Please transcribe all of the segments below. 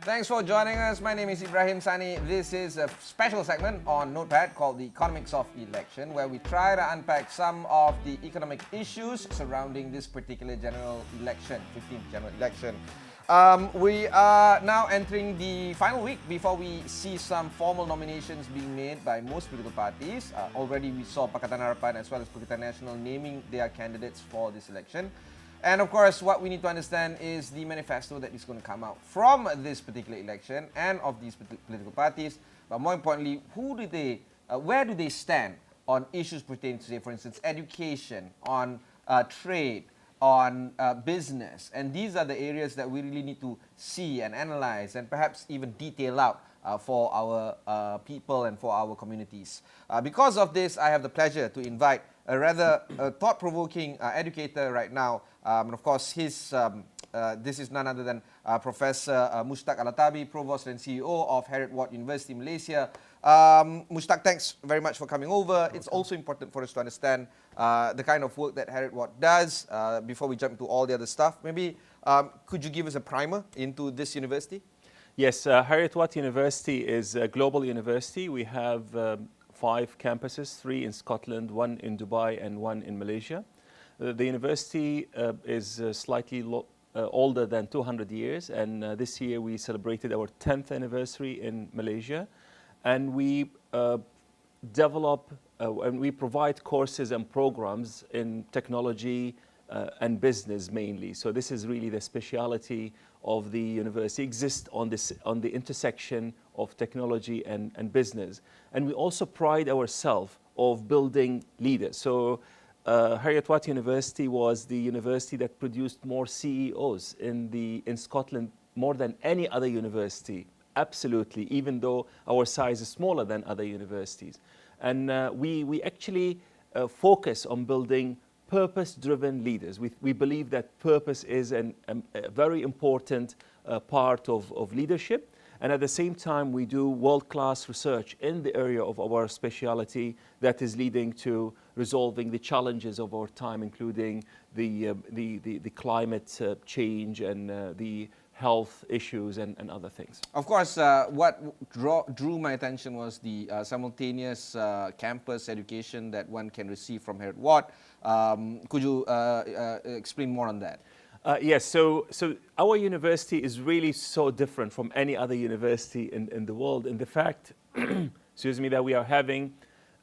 Thanks for joining us. My name is Ibrahim Sani. This is a special segment on Notepad called The Economics of Election, where we try to unpack some of the economic issues surrounding this particular general election, 15th general election. We are now entering the final week before we see some formal nominations being made by most political parties. Already we saw Pakatan Harapan as well as Pakatan Nasional naming their candidates for this election. And of course, what we need to understand is the manifesto that is going to come out from this particular election and of these political parties. But more importantly, where do they stand on issues pertaining to, say, for instance, education, on trade, on business? And these are the areas that we really need to see and analyze and perhaps even detail out for our people and for our communities. Because of this, I have the pleasure to invite a rather thought-provoking educator right now. And of course, this is none other than Professor Mushtaq Al-Atabi, Provost and CEO of Heriot-Watt University, Malaysia. Mushtaq, thanks very much for coming over. It's also important for us to understand the kind of work that Heriot-Watt does before we jump into all the other stuff. Maybe could you give us a primer into this university? Yes, Heriot-Watt University is a global university. We have 5 campuses, 3 in Scotland, 1 in Dubai and 1 in Malaysia. The university is slightly older than 200 years, and this year we celebrated our 10th anniversary in Malaysia. And we develop and we provide courses and programs in technology and business mainly. So this is really the speciality of the university, exists on the intersection of technology and business. And we also pride ourselves of building leaders. So Heriot-Watt University was the university that produced more CEOs in Scotland more than any other university, absolutely, even though our size is smaller than other universities. And we actually focus on building purpose-driven leaders. We believe that purpose is a very important part of leadership. And at the same time, we do world-class research in the area of our speciality that is leading to resolving the challenges of our time, including the climate change and the health issues and other things. Of course, what drew my attention was the simultaneous campus education that one can receive from Heriot-Watt. Could you explain more on that? Yes, so our university is really so different from any other university in the world in the fact, excuse me, that we are having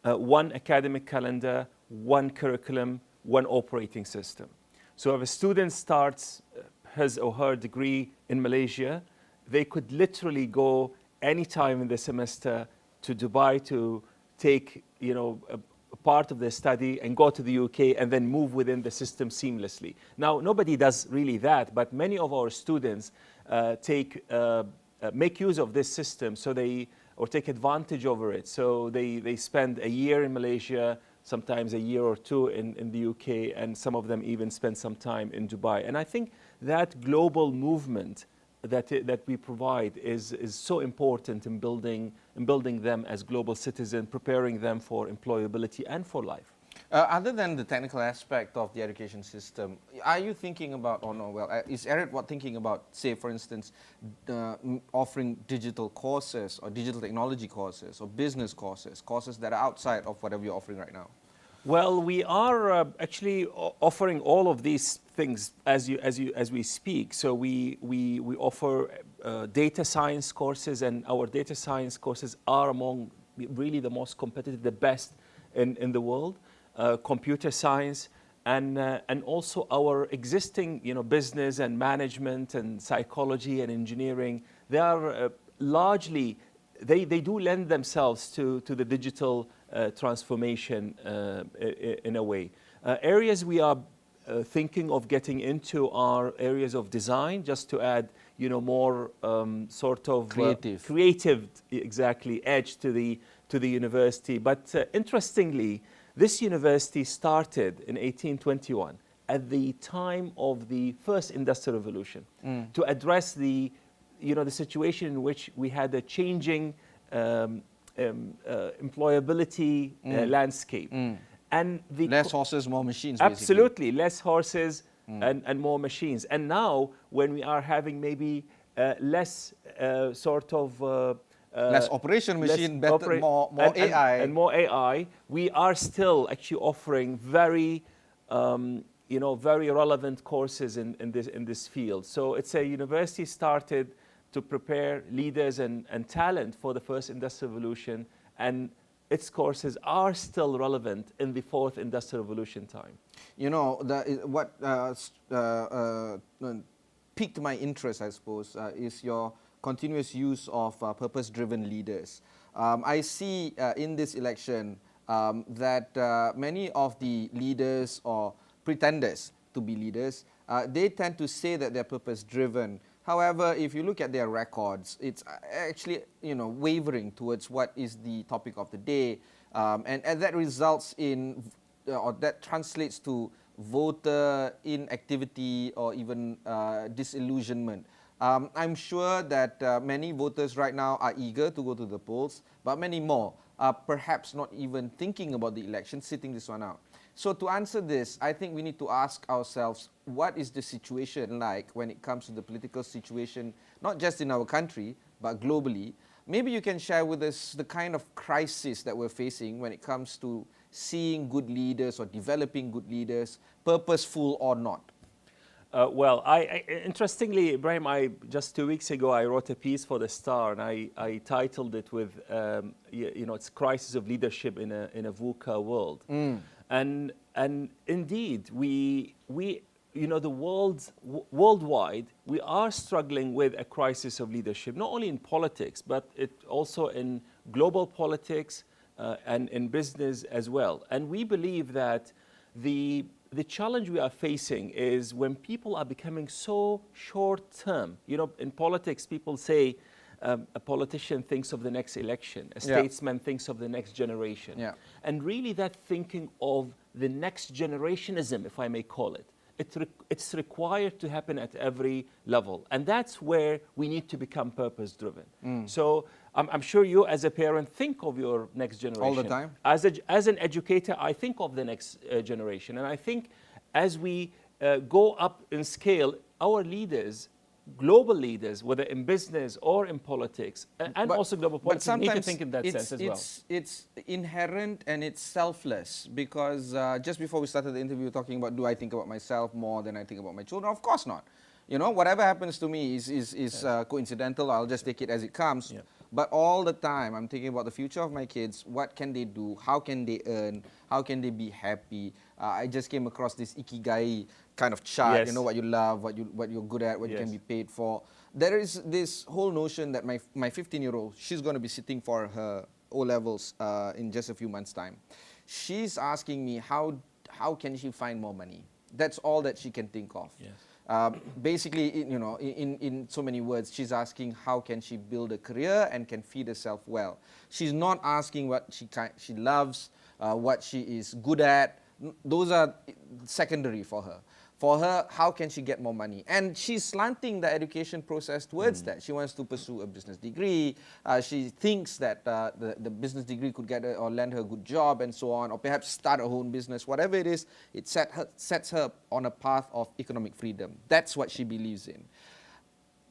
one academic calendar, one curriculum, one operating system. So if a student starts his or her degree in Malaysia, they could literally go anytime in the semester to Dubai to take, a part of their study and go to the UK and then move within the system seamlessly. Now, nobody does really that, but many of our students make use of this system or take advantage over it. So they spend a year in Malaysia, sometimes a year or 2 in the UK, and some of them even spend some time in Dubai. And I think that global movement that we provide is so important in building them as global citizens, preparing them for employability and for life. Other than the technical aspect of the education system, are you thinking about, is Heriot-Watt thinking about, say, for instance, offering digital courses or digital technology courses or business courses that are outside of whatever you're offering right now? Well, we are actually offering all of these things as we speak. So we offer data science courses, and our data science courses are among really the most competitive, the best in the world. Computer science and also our existing business and management and psychology and engineering. They are largely they do lend themselves to the digital transformation in a way. Areas we are thinking of getting into are areas of design, just to add more sort of creative exactly edge to the university. But interestingly, this university started in 1821 at the time of the first Industrial Revolution to address the situation in which we had a changing employability landscape. And less horses, more machines. Absolutely, less horses and more machines. And now, when we are having maybe less sort of less operation machine, less better, more AI. and more AI, we are still actually offering very, very relevant courses in this field. So it's a university started to prepare leaders and talent for the first industrial revolution, and its courses are still relevant in the fourth industrial revolution time. You know, what piqued my interest, I suppose, is your continuous use of purpose-driven leaders. I see in this election that many of the leaders or pretenders to be leaders, they tend to say that they're purpose-driven. However, if you look at their records, it's actually wavering towards what is the topic of the day, and that results in, or that translates to voter inactivity or even disillusionment. I'm sure that many voters right now are eager to go to the polls, but many more are perhaps not even thinking about the election, sitting this one out. So to answer this, I think we need to ask ourselves, what is the situation like when it comes to the political situation, not just in our country, but globally? Maybe you can share with us the kind of crisis that we're facing when it comes to seeing good leaders or developing good leaders, purposeful or not. Well, interestingly, Ibrahim, just 2 weeks ago, I wrote a piece for The Star, and I titled it with, it's Crisis of Leadership in a VUCA world. And indeed, the worldwide, we are struggling with a crisis of leadership, not only in politics, but also in global politics and in business as well. And we believe that the challenge we are facing is when people are becoming so short-term. In politics, people say a politician thinks of the next election, a statesman thinks of the next generation. Yeah. And really that thinking of the next generationism, if I may call it, it's required to happen at every level. And that's where we need to become purpose-driven. So I'm sure you as a parent think of your next generation. All the time. As an educator, I think of the next generation. And I think as we go up in scale, our leaders, global leaders, whether in business or in politics, and also global politics, need to think in that sense as well. It's inherent and it's selfless, because just before we started the interview, talking about, do I think about myself more than I think about my children? Of course not. Whatever happens to me is coincidental. I'll just take it as it comes. Yeah. But all the time, I'm thinking about the future of my kids. What can they do? How can they earn? How can they be happy? I just came across this ikigai kind of chart. Yes. What you love, what you're good at, what you can be paid for. There is this whole notion that my 15-year-old, she's going to be sitting for her O-levels in just a few months' time. She's asking me how can she find more money? That's all that she can think of. Yes. Basically, in so many words, she's asking how can she build a career and can feed herself well. She's not asking what she loves, what she is good at. Those are secondary for her. For her, how can she get more money? And she's slanting the education process towards that. She wants to pursue a business degree. She thinks that the business degree could get her or land her a good job and so on, or perhaps start her own business. Whatever it is, it sets her on a path of economic freedom. That's what she believes in.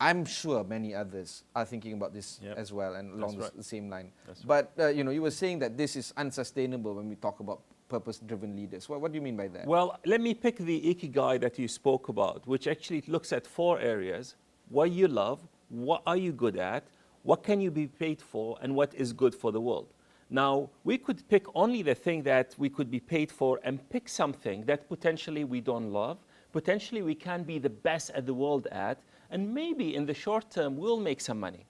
I'm sure many others are thinking about this as well, and along the same line. But you were saying that this is unsustainable when we talk about purpose-driven leaders. What do you mean by that? Well, let me pick the ikigai that you spoke about, which actually looks at 4 areas: what you love, what are you good at, what can you be paid for, and what is good for the world. Now, we could pick only the thing that we could be paid for and pick something that potentially we don't love, potentially we can be the best at the world at, and maybe in the short term we'll make some money.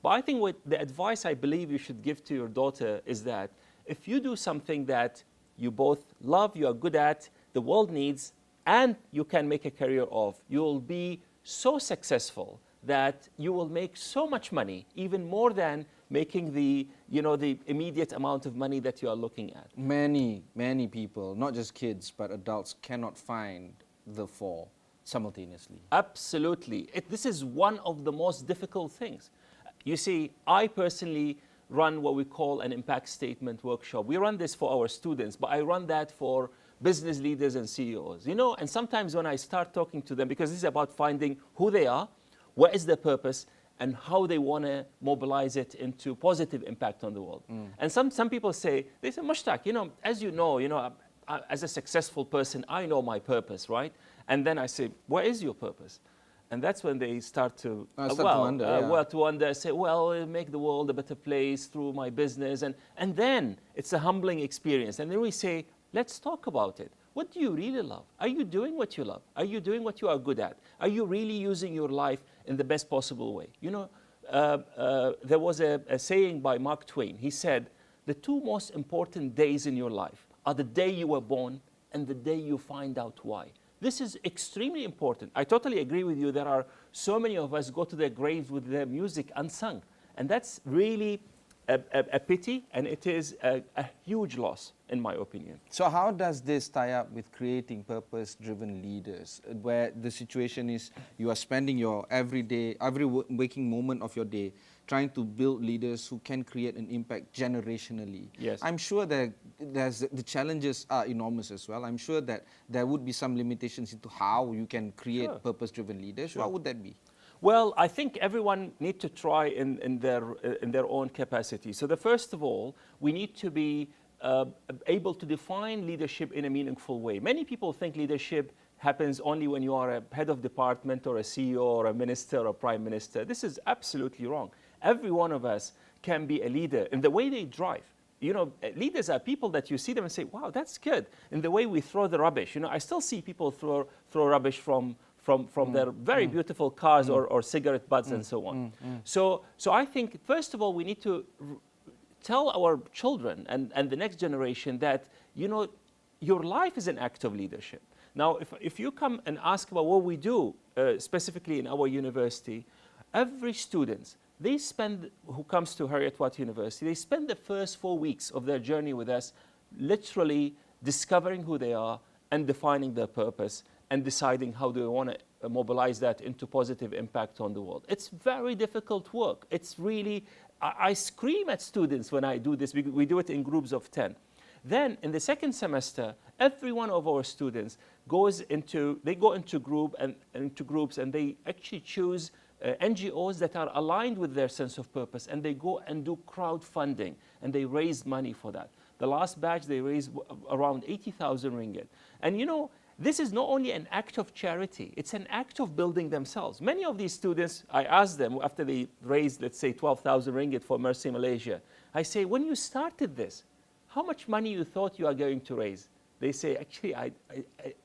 But I think what the advice I believe you should give to your daughter is that if you do something that you both love, you are good at, the world needs, and you can make a career of, you'll be so successful that you will make so much money, even more than making the immediate amount of money that you are looking at. Many people, not just kids, but adults, cannot find the 4 simultaneously. Absolutely. This is one of the most difficult things. You see, I personally run what we call an impact statement workshop. We run this for our students, but I run that for business leaders and CEOs. And sometimes when I start talking to them, because this is about finding who they are, what is their purpose, and how they want to mobilize it into positive impact on the world. And some people say, Mushtaq, as you know, as a successful person, I know my purpose, right? And then I say, what is your purpose? And that's when they start to, wonder, say, well, make the world a better place through my business. And then it's a humbling experience. And then we say, let's talk about it. What do you really love? Are you doing what you love? Are you doing what you are good at? Are you really using your life in the best possible way? There was a saying by Mark Twain. He said, the two most important days in your life are the day you were born and the day you find out why. This is extremely important. I totally agree with you. There are so many of us go to their graves with their music unsung. And that's really a pity, and it is a huge loss, in my opinion. So how does this tie up with creating purpose-driven leaders, where the situation is you are spending your every waking moment of your day trying to build leaders who can create an impact generationally? Yes. I'm sure that the challenges are enormous as well. I'm sure that there would be some limitations into how you can create purpose-driven leaders. What would that be? Well, I think everyone needs to try in their own capacity. So first of all, we need to be able to define leadership in a meaningful way. Many people think leadership happens only when you are a head of department or a CEO or a minister or a prime minister. This is absolutely wrong. Every one of us can be a leader in the way they drive. Leaders are people that you see them and say, wow, that's good. In the way we throw the rubbish. I still see people throw rubbish from their very beautiful cars or cigarette butts and so on. So I think, first of all, we need to tell our children and the next generation that, your life is an act of leadership. Now, if you come and ask about what we do, specifically in our university, every student, who comes to Heriot-Watt University, they spend the first 4 weeks of their journey with us literally discovering who they are and defining their purpose and deciding how do they want to mobilize that into positive impact on the world. It's very difficult work. It's really, I scream at students when I do this, because we do it in groups of 10. Then in the second semester, every one of our students go into groups and they actually choose NGOs that are aligned with their sense of purpose, and they go and do crowdfunding and they raise money for that. The last batch, they raised around 80,000 ringgit. And this is not only an act of charity, it's an act of building themselves. Many of these students, I asked them after they raised, let's say, 12,000 ringgit for Mercy Malaysia, I say, when you started this, how much money you thought you are going to raise? They say, actually,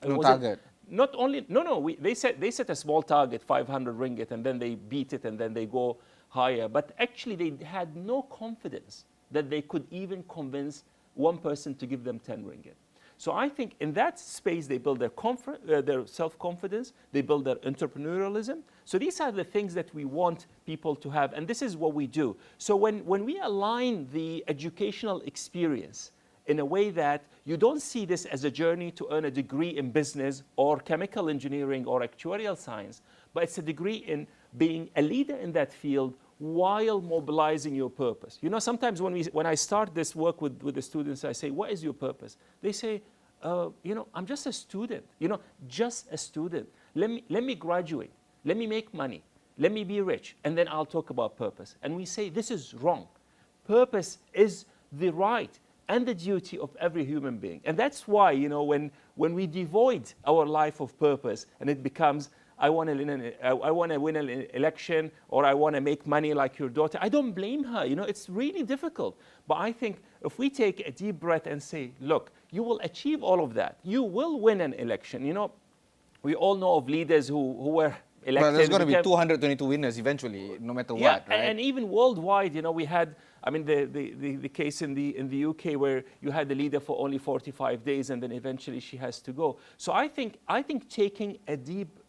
no target. Not only, they set a small target, 500 ringgit, and then they beat it, and then they go higher. But actually, they had no confidence that they could even convince one person to give them 10 ringgit. So I think in that space, they build their self-confidence, they build their entrepreneurialism. So these are the things that we want people to have, and this is what we do. So when we align the educational experience in a way that you don't see this as a journey to earn a degree in business or chemical engineering or actuarial science, but it's a degree in being a leader in that field while mobilizing your purpose. Sometimes when I start this work with the students, I say, what is your purpose? They say, I'm just a student, just a student. Let me graduate. Let me make money. Let me be rich. And then I'll talk about purpose. And we say, this is wrong. Purpose is the right and the duty of every human being. And that's why, when we devoid our life of purpose and it becomes, I want to win an election, or I want to make money like your daughter, I don't blame her. It's really difficult. But I think if we take a deep breath and say, look, you will achieve all of that. You will win an election. We all know of leaders who were elected. Well, there's going to be 222 winners eventually, no matter what, right? And even worldwide, we had, the case in the UK where you had the leader for only 45 days and then eventually she has to go. So I think taking a deep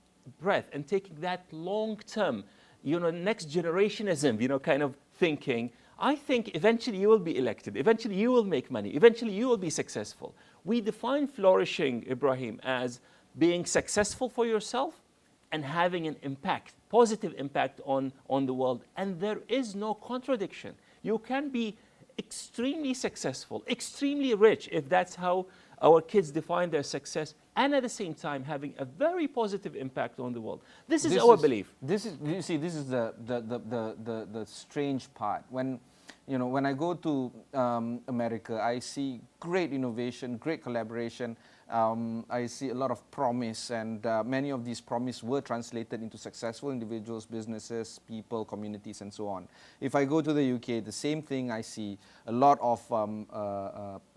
breath and taking that long-term, next generationism, kind of thinking, I think eventually you will be elected. Eventually you will make money. Eventually you will be successful. We define flourishing, Ibrahim, as being successful for yourself and having an impact, positive impact on the world. And there is no contradiction. You can be extremely successful, extremely rich, if that's how our kids define their success, and at the same time having a very positive impact on the world. This is our belief. This is, you see, this is the strange part. When, you know, when I go to America, I see great innovation, great collaboration. I see a lot of promise, and many of these promise were translated into successful individuals, businesses, people, communities, and so on. If I go to the UK, the same thing. I see a lot of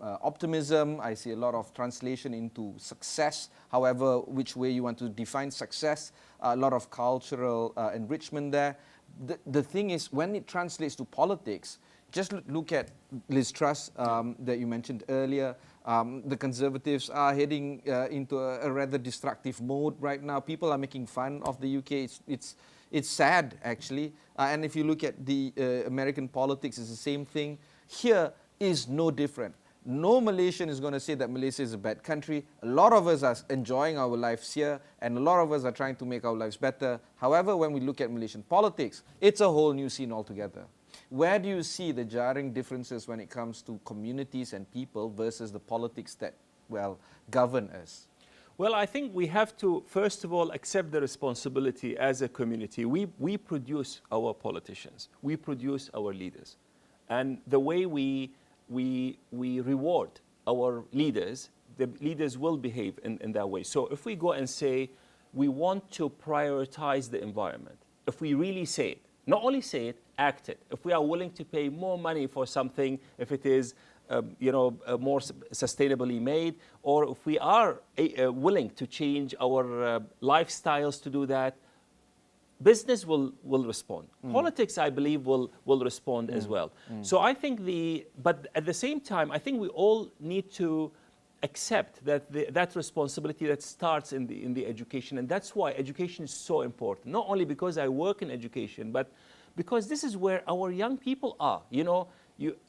optimism. I see a lot of translation into success, however, which way you want to define success. A lot of cultural enrichment there. The thing is, when it translates to politics, just look at Liz Truss that you mentioned earlier. The Conservatives are heading into a rather destructive mode right now. People are making fun of the UK. It's sad, actually. And if you look at the American politics, it's the same thing. Here is no different. No Malaysian is going to say that Malaysia is a bad country. A lot of us are enjoying our lives here, and a lot of us are trying to make our lives better. However, when we look at Malaysian politics, it's a whole new scene altogether. Where do you see the jarring differences when it comes to communities and people versus the politics that, well, govern us? Well, I think we have to, first of all, accept the responsibility as a community. We produce our politicians. We produce our leaders. And the way we reward our leaders, the leaders will behave in that way. So if we go and say we want to prioritize the environment, if we really say it, not only say it, act it. If we are willing to pay more money for something, if it is more sustainably made, or if we are willing to change our lifestyles to do that, business will respond. Politics, I believe, will respond as well. So I think but at the same time, I think we all need to accept that that responsibility that starts in the education, and that's why education is so important. Not only because I work in education, but because this is where our young people are. You know,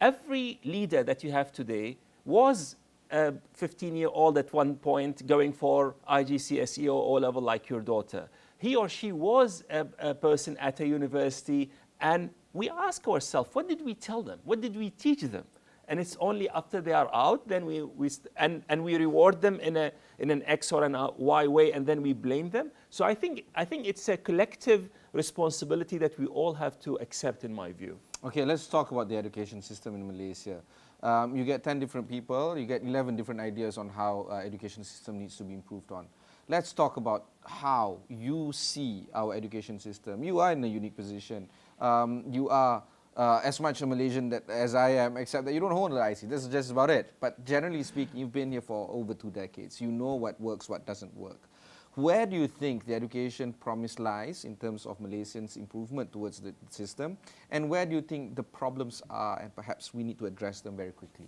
every leader that you have today was a 15-year-old at one point going for IGCSE or O-level like your daughter. He or she was a person at a university, and we ask ourselves, what did we tell them? What did we teach them? And it's only after they are out, then we reward them in an X or an Y way, and then we blame them. So I think it's a collective responsibility that we all have to accept, in my view. Okay, let's talk about the education system in Malaysia. You get 10 different people, you get 11 different ideas on how education system needs to be improved on. Let's talk about how you see our education system. You are in a unique position. You are as much a Malaysian as I am, except that you don't hold an IC. This is just about it. But generally speaking, you've been here for over 2 decades. You know what works, what doesn't work. Where do you think the education promise lies in terms of Malaysians' improvement towards the system? And where do you think the problems are, and perhaps we need to address them very quickly?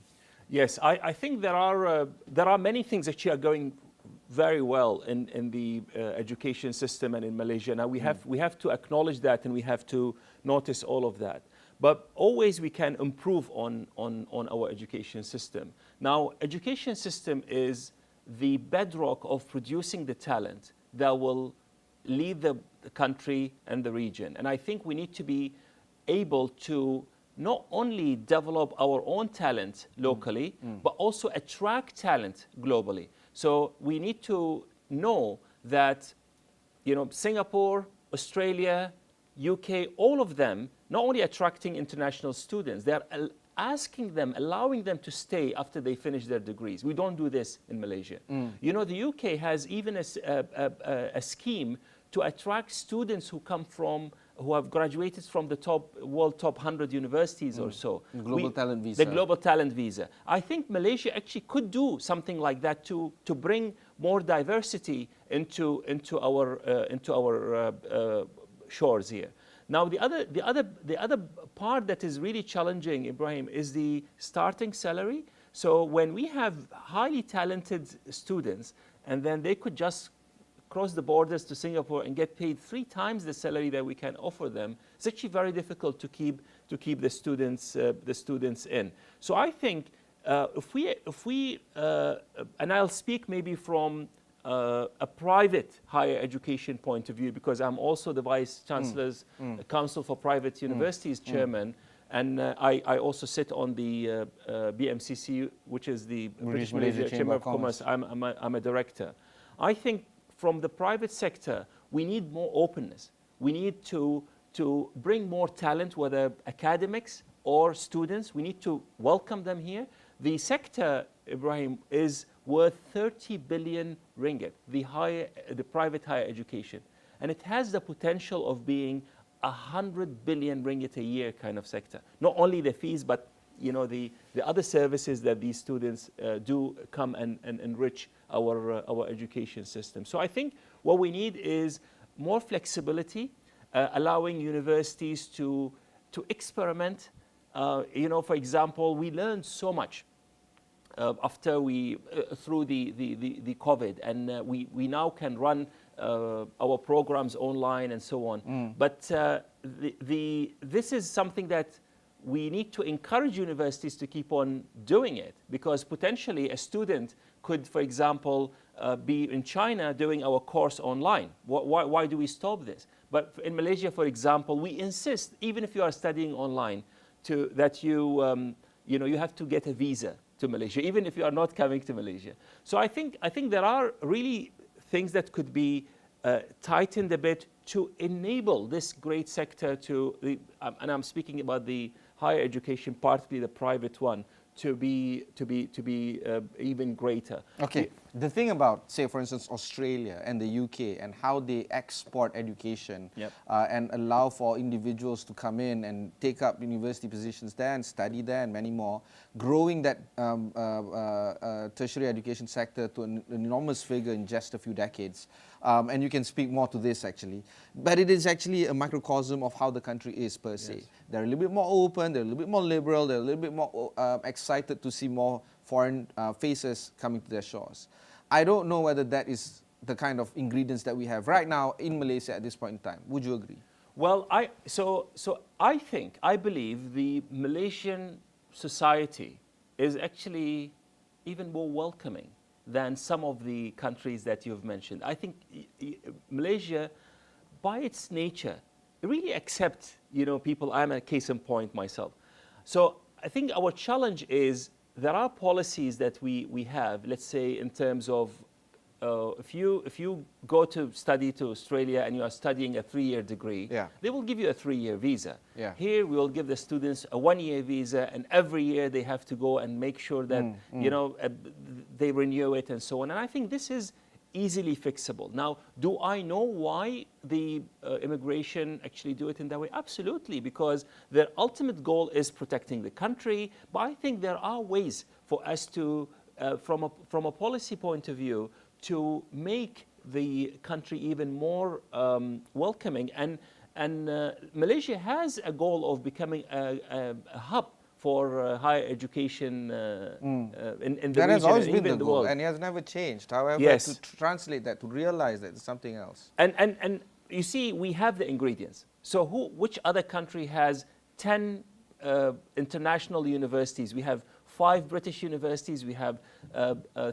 Yes, I think there are many things that are going very well in the education system and in Malaysia. Now we have to acknowledge that, and we have to notice all of that. But always we can improve on our education system. Now, education system is the bedrock of producing the talent that will lead the country and the region. And I think we need to be able to not only develop our own talent locally, but also attract talent globally. So we need to know that, you know, Singapore, Australia, UK, all of them, not only attracting international students, they are asking them, allowing them to stay after they finish their degrees. We don't do this in Malaysia. You know, the UK has even a scheme to attract students who have graduated from the world top 100 universities or so. The Global Talent Visa. The Global Talent Visa. I think Malaysia actually could do something like that to bring more diversity into our shores here. Now, the other part that is really challenging, Ibrahim, is the starting salary. So when we have highly talented students, and then they could just cross the borders to Singapore and get paid 3 times the salary that we can offer them, it's actually very difficult to keep the students in. So I think if we and I'll speak maybe from a private higher education point of view, because I'm also the Vice Chancellor's Council for Private Universities chairman, And I also sit on the BMCC, which is the British Malaysia Chamber of Commerce. I'm a director. I think from the private sector, we need more openness. We need to bring more talent, whether academics or students. We need to welcome them here. The sector, Ibrahim, is worth 30 billion ringgit, the private higher education. And it has the potential of being 100 billion ringgit a year kind of sector. Not only the fees, but the other services that these students do come and enrich our education system. So I think what we need is more flexibility, allowing universities to experiment. For example, we learned so much after through the COVID, and we now can run our programs online and so on. But this is something that we need to encourage universities to keep on doing it, because potentially a student could, for example, be in China doing our course online. Why do we stop this? But in Malaysia, for example, we insist, even if you are studying online, that you have to get a visa to Malaysia, even if you are not coming to Malaysia. So I think there are really things that could be tightened a bit to enable this great sector and I'm speaking about the higher education, partly the private one, to be even greater. Okay. The thing about, say, for instance, Australia and the UK and how they export education, Yep. And allow for individuals to come in and take up university positions there and study there and many more, growing that tertiary education sector to an enormous figure in just a few decades. And you can speak more to this actually. But it is actually a microcosm of how the country is per se. Yes. They're a little bit more open, they're a little bit more liberal, they're a little bit more excited to see more foreign faces coming to their shores. I don't know whether that is the kind of ingredients that we have right now in Malaysia at this point in time. Would you agree? Well, I believe the Malaysian society is actually even more welcoming than some of the countries that you've mentioned. I think Malaysia, by its nature, really accepts people. I'm a case in point myself. So I think our challenge is there are policies that we have, let's say in terms of if you go to study to Australia and you are studying a 3-year degree, Yeah. they will give you a 3-year visa. Yeah. Here we will give the students a 1-year visa, and every year they have to go and make sure that they renew it and so on. And I think this is easily fixable. Now, do I know why the immigration actually do it in that way? Absolutely, because their ultimate goal is protecting the country. But I think there are ways for us to, from a policy point of view, to make the country even more welcoming. And Malaysia has a goal of becoming a hub for higher education in the region. That has always been the the goal, world. and it has never changed. However, Yes. to translate that, to realize that it's something else. And you see, we have the ingredients. So which other country has 10 international universities? We have 5 British universities, we have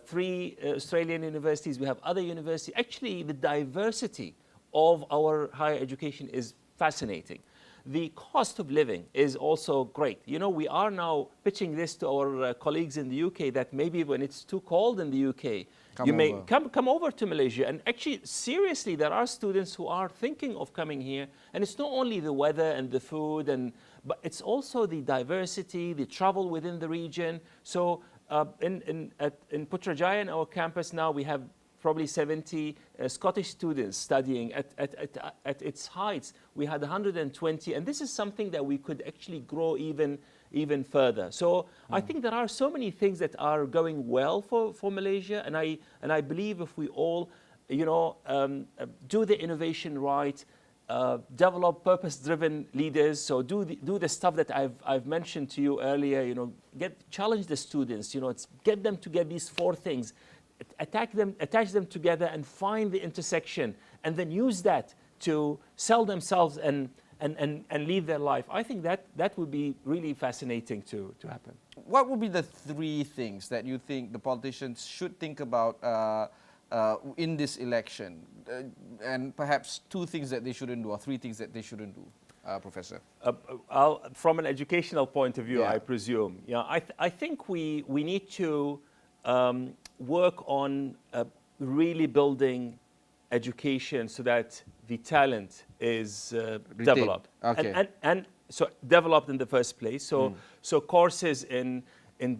3 Australian universities, we have other universities. Actually, the diversity of our higher education is fascinating. The cost of living is also great. We are now pitching this to our colleagues in the UK that maybe when it's too cold in the UK, you may come over to Malaysia. And actually, seriously, there are students who are thinking of coming here. And it's not only the weather and the food, but it's also the diversity, the travel within the region. So in Putrajaya, in our campus now, we have probably 70 Scottish students studying. At its heights, we had 120, and this is something that we could actually grow even further. So I think there are so many things that are going well for Malaysia, and I believe if we all, do the innovation right, develop purpose-driven leaders. So do the stuff that I've mentioned to you earlier. Challenge the students. Get them to get these 4 things. Attach them together and find the intersection, and then use that to sell themselves and lead their life. I think that would be really fascinating to happen. What would be the 3 things that you think the politicians should think about in this election, and perhaps 2 things that they shouldn't do, or 3 things that they shouldn't do? Professor? From an educational point of view, Yeah. I presume. Yeah, I think we need to work on really building education so that the talent is developed. Okay. And so developed in the first place. So courses in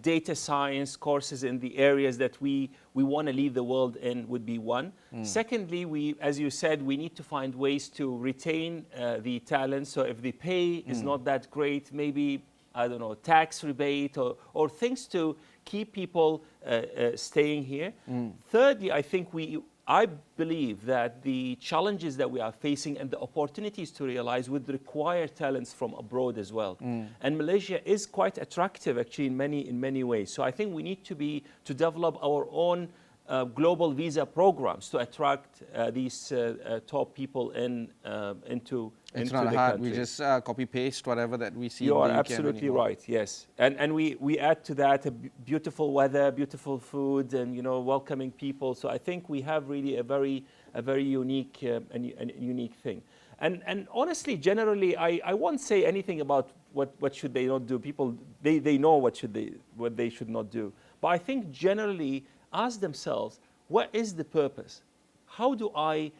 data science, courses in the areas that we want to lead the world in would be one. Secondly, as you said, we need to find ways to retain the talent. So if the pay is not that great, maybe, I don't know, tax rebate or things to keep people staying here. Thirdly, I believe that the challenges that we are facing and the opportunities to realize would require talents from abroad as well. And Malaysia is quite attractive actually in many ways. So I think we need to develop our own global visa programs to attract these top people into It's the not hard. country. We just copy paste whatever that we see. You in are the UK absolutely anymore. right. Yes, and we add to that beautiful weather, beautiful food, and welcoming people. So I think we have really a very unique and unique thing. And honestly, generally, I won't say anything about what should they not do. People they know what they should not do. But I think generally ask themselves, what is the purpose? How do I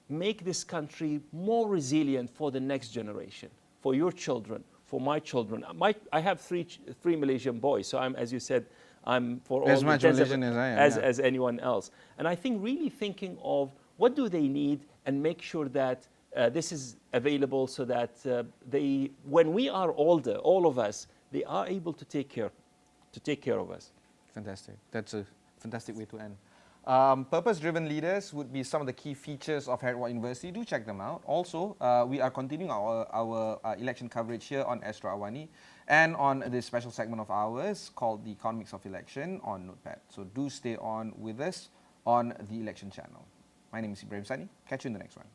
make this country more resilient for the next generation, for your children, for my children? I have three Malaysian boys, so as you said, I'm for as all much intents Malaysian as I am, as anyone else. And I think really thinking of what do they need and make sure that this is available so that when we are older, all of us, they are able to take care of us. Fantastic. That's a fantastic way to end. Purpose-driven leaders would be some of the key features of Heriot University. Do check them out. Also, we are continuing our election coverage here on Astro Awani and on this special segment of ours called the Economics of Election on Notepad. So do stay on with us on the election channel. My name is Ibrahim Sani. Catch you in the next one.